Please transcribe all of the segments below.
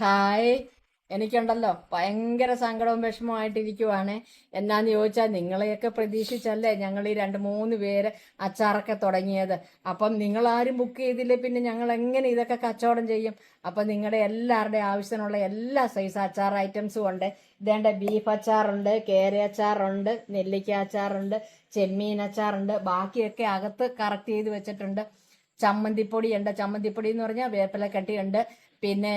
Hi. എനിക്കുണ്ടല്ലോ ഭയങ്കര സങ്കടവും വിഷമമായിട്ടിരിക്കുവാണ്. എന്നാന്ന് ചോദിച്ചാൽ നിങ്ങളെയൊക്കെ പ്രതീക്ഷിച്ചല്ലേ ഞങ്ങൾ ഈ രണ്ട് മൂന്ന് പേര് അച്ചാറൊക്കെ തുടങ്ങിയത്. അപ്പം നിങ്ങളാരും ബുക്ക് ചെയ്തില്ലേ, പിന്നെ ഞങ്ങൾ എങ്ങനെ ഇതൊക്കെ കച്ചവടം ചെയ്യും? അപ്പം നിങ്ങളുടെ എല്ലാവരുടെയും ആവശ്യത്തിനുള്ള എല്ലാ സൈസ് അച്ചാർ ഐറ്റംസും ഉണ്ട്. ഇതേണ്ട ബീഫ് അച്ചാറുണ്ട്, കേര അച്ചാറുണ്ട്, നെല്ലിക്ക അച്ചാറുണ്ട്, ചെമ്മീൻ അച്ചാറുണ്ട്, ബാക്കിയൊക്കെ അകത്ത് കറക്റ്റ് ചെയ്ത് വെച്ചിട്ടുണ്ട്. ചമ്മന്തിപ്പൊടിയുണ്ട്. ചമ്മന്തിപ്പൊടി എന്ന് പറഞ്ഞാൽ വേപ്പിലക്കട്ടിയുണ്ട്, പിന്നെ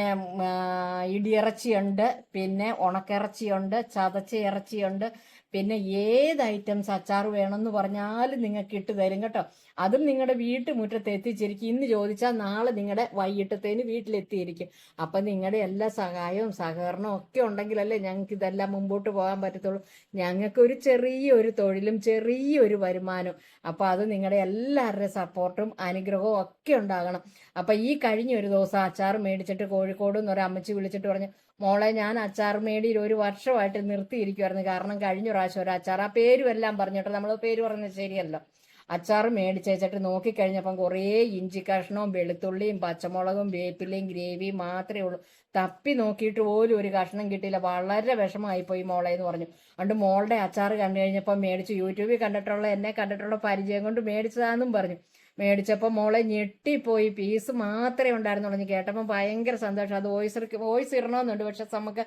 ഇടിയിറച്ചിയുണ്ട്, പിന്നെ ഉണക്കിറച്ചിയുണ്ട്, ചതച്ച ഇറച്ചിയുണ്ട്. പിന്നെ ഏത് ഐറ്റംസ് അച്ചാർ വേണമെന്ന് പറഞ്ഞാലും നിങ്ങൾക്ക് ഇട്ട് തരും കേട്ടോ. അതും നിങ്ങളുടെ വീട്ടുമുറ്റത്ത് എത്തിച്ചിരിക്കും. ഇന്ന് ചോദിച്ചാൽ നാളെ നിങ്ങളുടെ വൈകിട്ടത്തേന് വീട്ടിലെത്തിയിരിക്കും. അപ്പം നിങ്ങളുടെ എല്ലാ സഹായവും സഹകരണവും ഒക്കെ ഉണ്ടെങ്കിലല്ലേ ഞങ്ങൾക്ക് ഇതെല്ലാം മുമ്പോട്ട് പോകാൻ പറ്റത്തുള്ളൂ. ഞങ്ങൾക്കൊരു ചെറിയൊരു തൊഴിലും ചെറിയൊരു വരുമാനവും. അപ്പം അത് നിങ്ങളുടെ എല്ലാവരുടെയും സപ്പോർട്ടും അനുഗ്രഹവും ഒക്കെ ഉണ്ടാകണം. അപ്പം ഈ കഴിഞ്ഞ ഒരു ദിവസം അച്ചാർ മേടിച്ചിട്ട് കോഴിക്കോട് നിന്ന് ഒരു അമ്മച്ചി വിളിച്ചിട്ട് പറഞ്ഞു, മോളെ ഞാൻ അച്ചാർ മേടിയിൽ ഒരു വർഷമായിട്ട് നിർത്തിയിരിക്കുമായിരുന്നു. കാരണം കഴിഞ്ഞ പ്രാവശ്യം ഒരു അച്ചാർ, ആ പേരും എല്ലാം പറഞ്ഞിട്ട് നമ്മൾ പേര് പറഞ്ഞത് ശരിയല്ലോ, അച്ചാർ മേടിച്ചേച്ചിട്ട് നോക്കിക്കഴിഞ്ഞപ്പം കുറേ ഇഞ്ചി കഷ്ണവും വെളുത്തുള്ളിയും പച്ചമുളകും വേപ്പിലയും ഗ്രേവിയും മാത്രമേ ഉള്ളൂ. തപ്പി നോക്കിയിട്ട് പോലും ഒരു കഷ്ണം കിട്ടിയില്ല. വളരെ വിഷമമായിപ്പോയി മോളെ എന്ന് പറഞ്ഞു. അതുകൊണ്ട് മോളുടെ അച്ചാർ കണ്ടു കഴിഞ്ഞപ്പോൾ മേടിച്ചു. യൂട്യൂബിൽ കണ്ടിട്ടുള്ള, എന്നെ കണ്ടിട്ടുള്ള പരിചയം കൊണ്ട് മേടിച്ചതാണെന്നും പറഞ്ഞു. മേടിച്ചപ്പോൾ മോളെ ഞെട്ടിപ്പോയി. പീസ് മാത്രമേ ഉണ്ടായിരുന്നുള്ളൂ. കേട്ടപ്പോൾ ഭയങ്കര സന്തോഷം. അത് വോയിസ് ഇടണമെന്നുണ്ട്, പക്ഷെ നമുക്ക്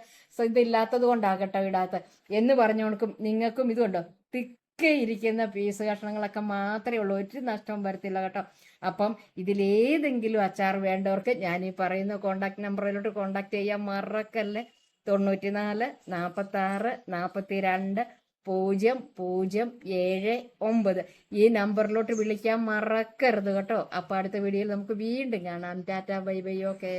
ഇതില്ലാത്തത് കൊണ്ടാകട്ടോ ഇടാത്ത എന്ന് പറഞ്ഞോണക്കും. നിങ്ങൾക്കും ഇതുണ്ടോ തിക്കെ ഇരിക്കുന്ന പീസ് കഷ്ണങ്ങളൊക്കെ മാത്രമേ ഉള്ളൂ, ഒരു നഷ്ടവും വരത്തില്ല കേട്ടോ. അപ്പം ഇതിലേതെങ്കിലും അച്ചാർ വേണ്ടവർക്ക് ഞാൻ ഈ പറയുന്ന കോണ്ടാക്ട് നമ്പറിലോട്ട് കോണ്ടാക്ട് ചെയ്യാൻ മറക്കല്ലേ. 94 46 42 007 9 ഈ നമ്പറിലോട്ട് വിളിക്കാൻ മറക്കരുത് കേട്ടോ. അപ്പോൾ അടുത്ത വീഡിയോയിൽ നമുക്ക് വീണ്ടും കാണാം. Tata bye bye. ഓക്കേ.